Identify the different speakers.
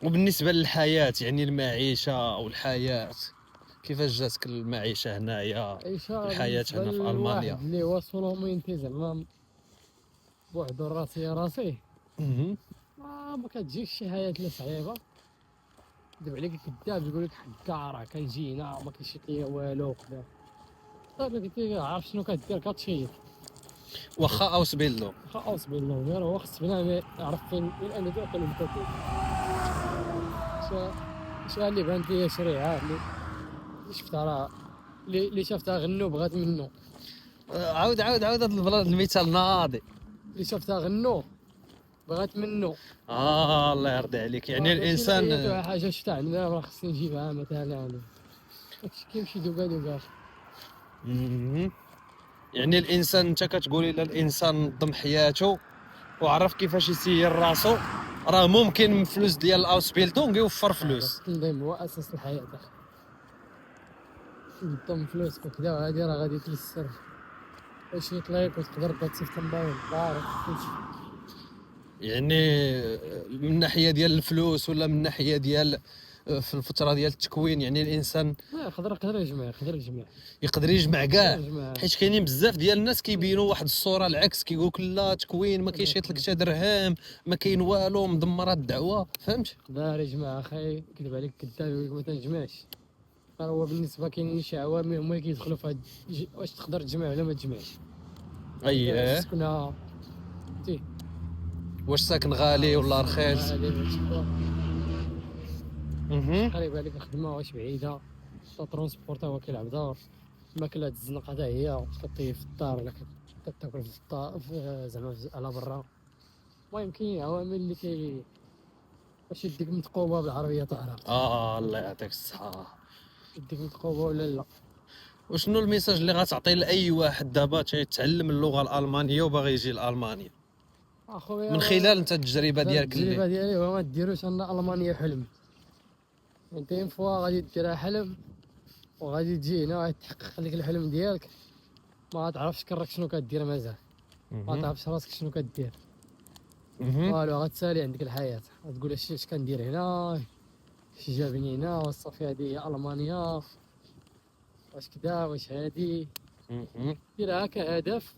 Speaker 1: وبالنسبة للحياة يعني المعيشة أو الحياة، كيفاش جاتك المعيشة هنايا،
Speaker 2: عيشة
Speaker 1: الحياة
Speaker 2: بالنسبة
Speaker 1: هنا في ألمانيا؟
Speaker 2: لواحد اللي هو صولومينتي زعما بوحدو راسيه
Speaker 1: مهم.
Speaker 2: ما كتجيكش شي حياة لا صعيبة يكذب عليك كذاب يقول لك حكا راه كنجينا ما كاينش فيا والو وكذا. صافي قلت لك عارف شنو كدير كتشيط
Speaker 1: واخا أوس بيلو.
Speaker 2: خلاص بالله غير هو خص بنادم يعرف فين انا تعقل البطل. شا اللي بانت ليا شريعة اللي شفتها راه اللي شفتها غنو بغات منه.
Speaker 1: عاود عاود عاود هاد المثال ناضي.
Speaker 2: اللي شفتها غنو بغات منه.
Speaker 1: الله يرضي عليك، يعني
Speaker 2: ماشي لا
Speaker 1: الإنسان.
Speaker 2: اي حاجه شفتها عندنا راه خصني نجيبها مثلا. داكشي كيمشي دوكا دوكا.
Speaker 1: مهم. يعني الإنسان أنت كتقول إلا الإنسان نظم حياته وعرف كيفاش يسير راسو، راه ممكن من فلوس ديال الأوس بيلدونغ يوفر
Speaker 2: هذا
Speaker 1: فلوس.
Speaker 2: التنظيم هو اساس الحياه اخي. تنظم فلوسك وكذا وهادي راه غادي تيسر باش يطليك وتقدر تصيفط الماء للدار كلشي.
Speaker 1: يعني من الناحية ديال الفلوس ولا من الناحية ديال في الفترة ديال التكوين، يعني الإنسان
Speaker 2: يقدر يجمع
Speaker 1: يقدر يجمع
Speaker 2: يقدر
Speaker 1: كاع.
Speaker 2: يجمع.
Speaker 1: حيت كاينين بزاف ديال الناس كيبينوا واحد الصورة العكس، كيقول لك لا تكوين ما كيشيط لك حتى درهم، ما كاين والو، مدمرة الدعوة، فهمت؟
Speaker 2: يقدر يجمع اخي كذب عليك كذاب يقول لك ما تنجمعش. راه هو بالنسبه كاينين شي عوامل هما اللي كيدخلوا في هاد واش تقدر تجمع ولا ما تجمعش.
Speaker 1: اييه.
Speaker 2: السكنه فهمتي.
Speaker 1: واش ساكن غالي ولا
Speaker 2: السكن
Speaker 1: رخيص؟
Speaker 2: غالي
Speaker 1: اها.
Speaker 2: قريب عليك الخدمة واش بعيدة. الترونسبور تا هو كيلعب دور. الماكلة تزنق حتى هي كطيب في الدار ولا كتاكل في الدار زعما على برا. المهم كاين عوامل اللي باش يديك متقوبة بالعربية تعرف.
Speaker 1: الله يعطيك الصحة.
Speaker 2: يديك متقوبة ولا لا.
Speaker 1: وشنو الميساج اللي غتعطي لاي واحد دابا تيتعلم اللغة الألمانية وباغي يجي لألمانيا
Speaker 2: اخويا
Speaker 1: من خلال انت التجربة
Speaker 2: خلال
Speaker 1: ديالك اللي.
Speaker 2: التجربة ديالي هو ما ديروش ان المانيا حلم. انت اين فوا غادي ديرها حلم وغادي تجي هنا غيتحقق لك الحلم ديالك. ما غتعرفش كراك شنو كدير مازال. ما
Speaker 1: اها.
Speaker 2: تعرفش راسك شنو كدير.
Speaker 1: اها.
Speaker 2: والو غتسالي عندك الحياة غتقول اش كندير هنا اش جابني هنا وصافي هادي هي ألمانيا واش كدا واش هادي.
Speaker 1: اها.
Speaker 2: ديرها كهدف.